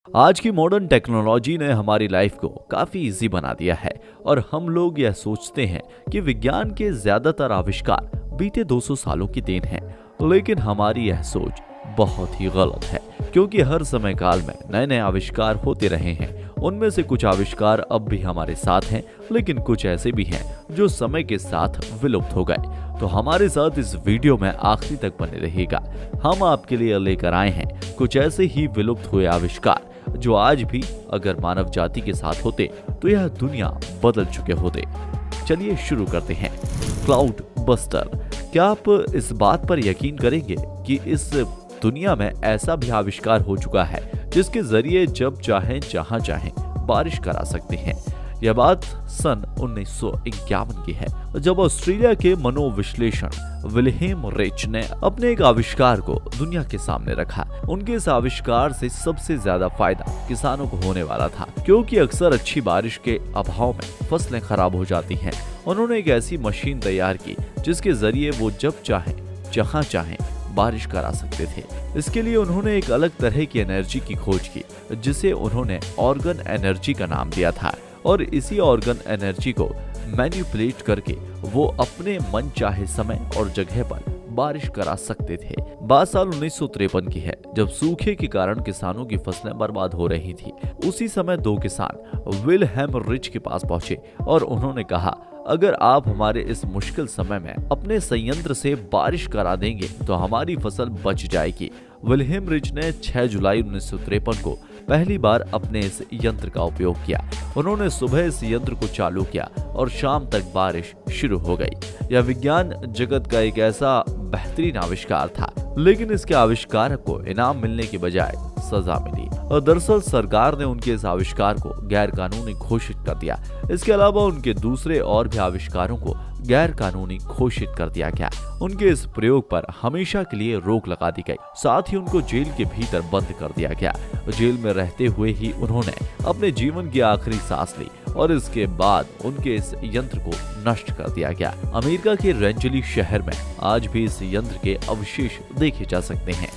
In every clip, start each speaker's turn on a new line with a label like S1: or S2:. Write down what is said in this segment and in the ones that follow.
S1: आज की modern technology ने हमारी लाइफ को काफी इजी बना दिया है और हम लोग यह सोचते हैं कि विज्ञान के ज्यादातर आविष्कार बीते 200 सालों की देन है। लेकिन हमारी यह सोच बहुत ही गलत है, क्योंकि हर समय काल में नए नए आविष्कार होते रहे हैं। उनमें से कुछ आविष्कार अब भी हमारे साथ हैं, लेकिन कुछ ऐसे भी हैं जो समय के साथ विलुप्त हो गए। तो हमारे साथ इस वीडियो में आखिरी तक बने रहिएगा। हम आपके लिए लेकर आए हैं कुछ ऐसे ही विलुप्त हुए आविष्कार जो आज भी अगर मानव जाति के साथ होते तो यह दुनिया बदल चुके होते। चलिए शुरू करते हैं। Cloud buster. क्या आप इस बात पर यकीन करेंगे कि इस दुनिया में ऐसा भी आविष्कार हो चुका है जिसके जरिए जब चाहें जहां चाहें बारिश करा सकते हैं। यह बात सन 1951 की है, जब ऑस्ट्रेलिया के मनोविश्लेषण विल्हेम रिच ने अपने एक आविष्कार को दुनिया के सामने रखा। उनके इस आविष्कार से सबसे ज्यादा फायदा किसानों को होने वाला था, क्योंकि अक्सर अच्छी बारिश के अभाव में फसलें खराब हो जाती हैं। उन्होंने एक ऐसी मशीन तैयार की जिसके जरिए वो जब चाहें जहां चाहें बारिश करा सकते थे। इसके लिए उन्होंने एक अलग तरह की एनर्जी की खोज की, जिसे उन्होंने ऑर्गन एनर्जी का नाम दिया था। और इसी ऑर्गन एनर्जी को मैनिपुलेट करके वो अपने मन चाहे समय और जगह पर बारिश करा सकते थे। बात साल 1953 की है, जब सूखे के कारण किसानों की फसलें बर्बाद हो रही थी। उसी समय दो किसान विल्हेम रिच के पास पहुंचे और उन्होंने कहा, अगर आप हमारे इस मुश्किल समय में अपने संयंत्र से बारिश करा देंगे तो हमारी फसल बच जाएगी। विल्हेम रिच ने 6 जुलाई 1953 को पहली बार अपने इस यंत्र का उपयोग किया। उन्होंने सुबह इस यंत्र को चालू किया और शाम तक बारिश शुरू हो गई। यह विज्ञान जगत का एक ऐसा बेहतरीन आविष्कार था, लेकिन इसके आविष्कारक को इनाम मिलने के बजाय सजा मिली। और दरअसल सरकार ने उनके इस आविष्कार को गैर कानूनी घोषित कर दिया। इसके अलावा उनके दूसरे और भी आविष्कारों को गैर कानूनी घोषित कर दिया गया। उनके इस प्रयोग पर हमेशा के लिए रोक लगा दी गई। साथ ही उनको जेल के भीतर बंद कर दिया गया। जेल में रहते हुए ही उन्होंने अपने जीवन की आखिरी सांस ली और इसके बाद उनके इस यंत्र को नष्ट कर दिया गया। अमेरिका के रेंजली शहर में आज भी इस यंत्र के अवशेष देखे जा सकते हैं।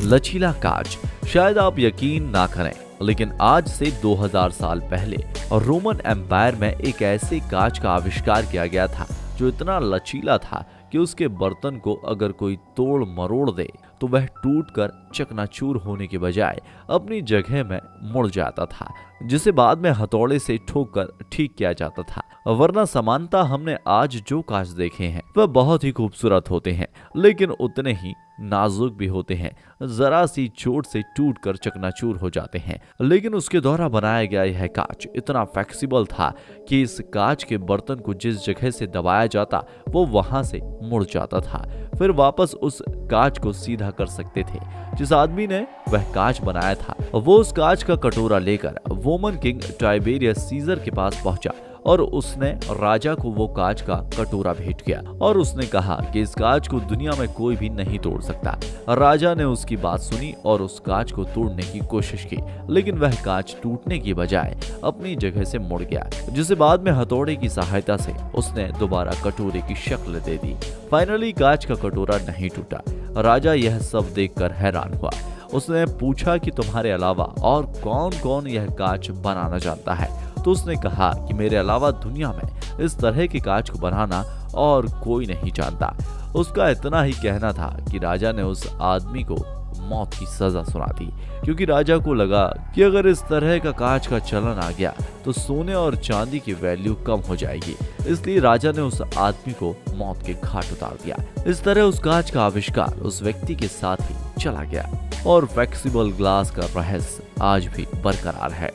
S1: लचीला कांच। शायद आप यकीन ना करें, लेकिन आज से 2000 साल पहले रोमन एम्पायर में एक ऐसे कांच का आविष्कार किया गया था जो इतना लचीला था कि उसके बर्तन को अगर कोई तोड़ मरोड़ दे तो वह टूटकर चकनाचूर होने के बजाय अपनी जगह में मुड़ जाता था, जिसे बाद में हथौड़े से ठोक कर ठीक किया जाता था। वरना समानता हमने आज जो कांच देखे हैं वह बहुत ही खूबसूरत होते हैं, लेकिन उतने ही नाजुक भी होते हैं। जरा सी चोट से टूट कर चकनाचूर हो जाते हैं। लेकिन उसके द्वारा बनाया गया यह कांच इतना फ्लेक्सिबल था कि इस कांच के बर्तन को जिस जगह से दबाया जाता वो वहां से मुड़ जाता था। फिर वापस उस कांच को सीधा कर सकते थे। जिस आदमी ने वह कांच बनाया था वो उस कांच का कटोरा लेकर रोमन किंग टाइबेरियस सीजर के पास पहुंचा और उसने राजा को वो कांच का कटोरा भेंट किया और उसने कहा कि इस कांच को दुनिया में कोई भी नहीं तोड़ सकता। राजा ने उसकी बात सुनी और उस कांच को तोड़ने की कोशिश की, लेकिन वह कांच टूटने की बजाय अपनी जगह से मुड़ गया, जिसे बाद में हथौड़े की सहायता से उसने दोबारा कटोरे की शक्ल दे दी। फाइनली कांच का कटोरा नहीं टूटा। राजा यह सब देखकर हैरान हुआ। उसने पूछा कि तुम्हारे अलावा और कौन कौन यह कांच बनाना जानता है? तो उसने कहा कि मेरे अलावा दुनिया में इस तरह के कांच को बनाना और कोई नहीं जानता। उसका इतना ही कहना था कि राजा ने उस आदमी को मौत की सजा सुना दी, क्योंकि राजा को लगा कि अगर इस तरह का कांच का चलन आ गया तो सोने और चांदी की वैल्यू कम हो जाएगी। इसलिए राजा ने उस आदमी को मौत के घाट उतार दिया। इस तरह उस कांच का आविष्कार उस व्यक्ति के साथ ही चला गया और फ्लेक्सिबल ग्लास का रहस्य आज भी बरकरार है।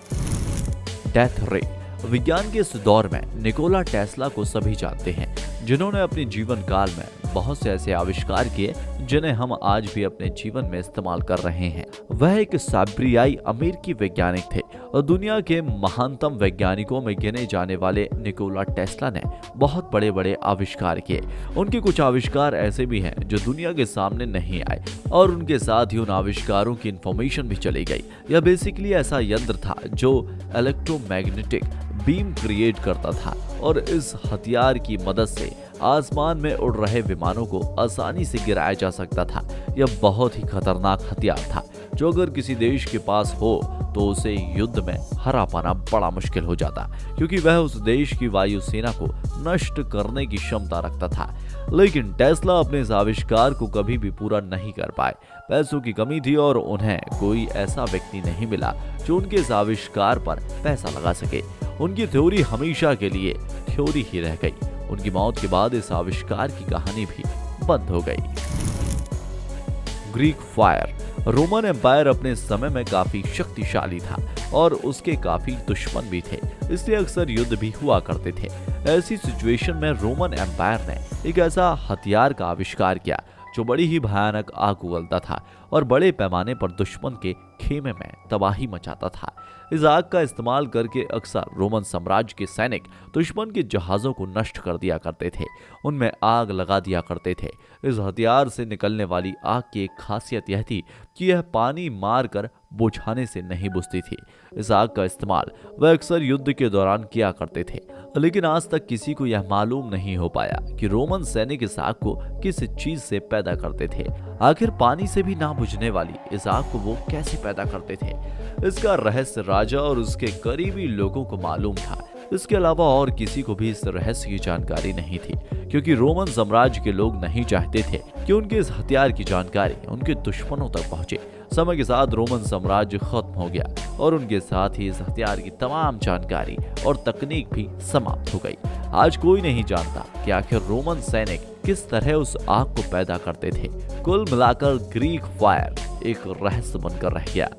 S1: डेथ रे। विज्ञान के इस दौर में निकोला टेस्ला को सभी जानते हैं, जिन्होंने अपने जीवन काल में बहुत से ऐसे आविष्कार किए जिन्हें हम आज भी अपने जीवन में इस्तेमाल कर रहे हैं। वह एक साइबेरियाई अमेरिकी वैज्ञानिक थे और दुनिया के महानतम वैज्ञानिकों में गिने जाने वाले निकोला टेस्ला ने बहुत बड़े बड़े आविष्कार किए। उनके कुछ आविष्कार ऐसे भी हैं जो दुनिया के सामने नहीं आए और उनके साथ ही उन आविष्कारों की इंफॉर्मेशन भी चली गई। यह बेसिकली ऐसा यंत्र था जो इलेक्ट्रोमैग्नेटिक बीम क्रिएट करता था और इस हथियार की मदद से आसमान में उड़ रहे विमानों को आसानी से गिराया जा सकता था। यह बहुत ही खतरनाक हथियार था जो अगर किसी देश के पास हो तो उसे युद्ध में हरा पाना बड़ा मुश्किल हो जाता, क्योंकि वह उस देश की वायुसेना को नष्ट करने की क्षमता रखता था। लेकिन टेस्ला अपने इस आविष्कार को कभी भी पूरा नहीं कर पाए। पैसों की कमी थी और उन्हें कोई ऐसा व्यक्ति नहीं मिला जो उनके इस आविष्कार पर पैसा लगा सके। उनकी थ्योरी हमेशा के लिए थ्योरी ही रह गई। उनकी मौत के बाद इस आविष्कार की कहानी भी बंद हो गई। Greek fire. रोमन एम्पायर अपने समय में काफी शक्तिशाली था और उसके काफी दुश्मन भी थे, इसलिए अक्सर युद्ध भी हुआ करते थे। ऐसी सिचुएशन में रोमन एम्पायर ने एक ऐसा हथियार का आविष्कार किया जो बड़ी ही भयानक आग उगलता था और बड़े पैमाने पर दुश्मन के खेमे में तबाही मचाता था। इस आग का इस्तेमाल करके अक्सर रोमन साम्राज्य के सैनिक दुश्मन के जहाजों को नष्ट कर दिया करते थे, उनमें आग लगा दिया करते थे। इस हथियार से निकलने वाली आग की एक खासियत यह थी कि यह पानी मारकर बुझाने से नहीं बुझती थी। इस आग का इस्तेमाल वह अक्सर युद्ध के दौरान किया करते थे, लेकिन आज तक किसी को यह मालूम नहीं हो पाया कि रोमन सैनिक इस आग को किस चीज से पैदा करते थे। आखिर पानी से भी ना बुझने वाली इस आग को वो कैसे पैदा करते थे? इसका रहस्य राजा और उसके करीबी लोगों को मालूम था। इसके अलावा और किसी को भी इस रहस्य की जानकारी नहीं थी, क्योंकि रोमन साम्राज्य के लोग नहीं चाहते थे कि उनके इस हथियार की जानकारी उनके दुश्मनों तक पहुंचे। समय के साथ रोमन साम्राज्य खत्म हो गया और उनके साथ ही इस हथियार की तमाम जानकारी और तकनीक भी समाप्त हो गई। आज कोई नहीं जानता कि आखिर रोमन सैनिक किस तरह उस आग को पैदा करते थे। कुल मिलाकर ग्रीक फायर एक रहस्य बनकर रह गया।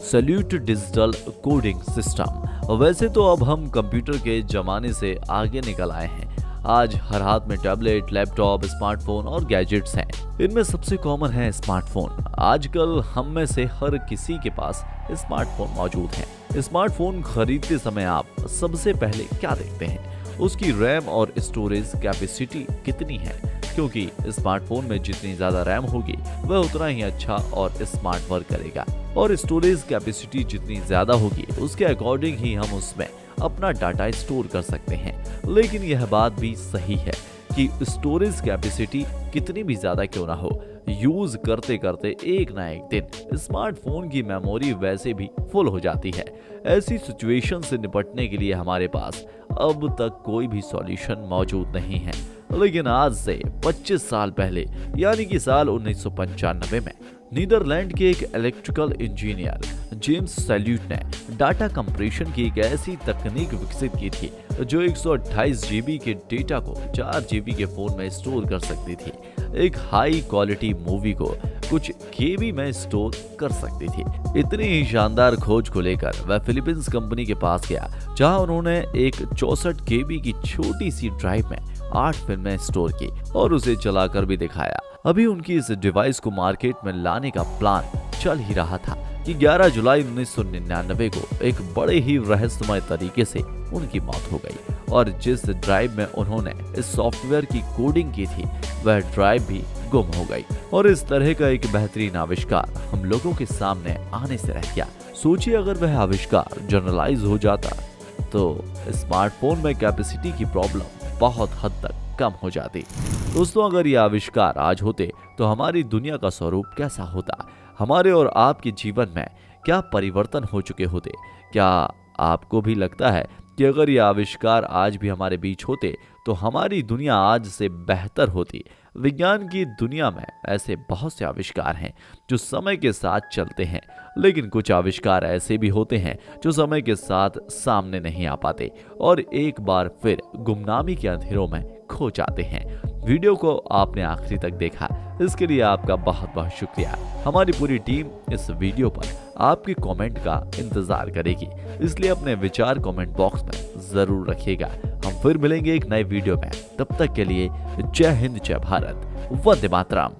S1: Solute digital coding system. वैसे तो अब हम कंप्यूटर के जमाने से आगे निकल आए हैं। आज हर हाथ में टैबलेट, लैपटॉप, स्मार्टफोन और गैजेट्स हैं। इनमें सबसे कॉमन है स्मार्टफोन। आजकल हम में से हर किसी के पास स्मार्टफोन मौजूद है। स्मार्टफोन खरीदते समय आप सबसे पहले क्या देखते हैं? उसकी रैम और स्टोरेज कैपेसिटी कितनी है, क्योंकि स्मार्टफोन में जितनी ज्यादा रैम होगी वह उतना ही अच्छा और स्मार्ट वर्क करेगा, और स्टोरेज कैपेसिटी जितनी ज्यादा होगी उसके अकॉर्डिंग ही हम उसमें अपना डाटा स्टोर कर सकते हैं। लेकिन यह बात भी सही है कि स्टोरेज कैपेसिटी कितनी भी ज्यादा क्यों ना हो, यूज करते करते एक ना एक दिन स्मार्टफोन की मेमोरी वैसे भी फुल हो जाती है। ऐसी सिचुएशन से निपटने के लिए हमारे पास अब तक कोई भी सॉल्यूशन मौजूद नहीं है। लेकिन आज से 25 साल पहले यानी कि साल 1995 में नीदरलैंड के एक इलेक्ट्रिकल इंजीनियर जेम्स सैल्यूट ने डाटा कंप्रेशन की एक ऐसी तकनीक विकसित की थी जो 128 जीबी के डेटा को 4 जीबी के फोन में स्टोर कर सकती थी। एक हाई क्वालिटी मूवी को कुछ केबी में स्टोर कर सकती थी। इतनी ही शानदार खोज को लेकर वह फिलीपींस कंपनी के पास गया, जहां उन्होंने एक 64 केबी की छोटी सी ड्राइव में 8 फिल्में स्टोर की और उसे चलाकर भी दिखाया। अभी उनकी इस डिवाइस को मार्केट में लाने का प्लान चल ही रहा था कि 11 जुलाई 1999 को एक बड़े ही रहस्यमय तरीके से उनकी मौत हो गई, और जिस ड्राइव में उन्होंने इस सॉफ्टवेयर की कोडिंग की थी वह ड्राइव भी गुम हो गई। और इस तरह का एक बेहतरीन आविष्कार हम लोगों के सामने आने से रह गया। सोचिए अगर वह आविष्कार जनरलाइज हो जाता तो स्मार्टफोन में कैपेसिटी की प्रॉब्लम बहुत हद तक कम हो जाती। दोस्तों, अगर ये आविष्कार आज होते तो हमारी दुनिया का स्वरूप कैसा होता? हमारे और आपके जीवन में क्या परिवर्तन हो चुके होते? क्या आपको भी लगता है कि अगर ये आविष्कार आज भी हमारे बीच होते तो हमारी दुनिया आज से बेहतर होती? विज्ञान की दुनिया में ऐसे बहुत से आविष्कार हैं जो समय के साथ चलते हैं, लेकिन कुछ आविष्कार ऐसे भी होते हैं जो समय के साथ सामने नहीं आ पाते और एक बार फिर गुमनामी के अंधेरों में खो जाते हैं। वीडियो को आपने आखिरी तक देखा, इसके लिए आपका बहुत बहुत शुक्रिया। हमारी पूरी टीम इस वीडियो पर आपके कमेंट का इंतजार करेगी, इसलिए अपने विचार कमेंट बॉक्स में जरूर रखिएगा। हम फिर मिलेंगे एक नए वीडियो में। तब तक के लिए जय हिंद, जय भारत, वंदे मातरम।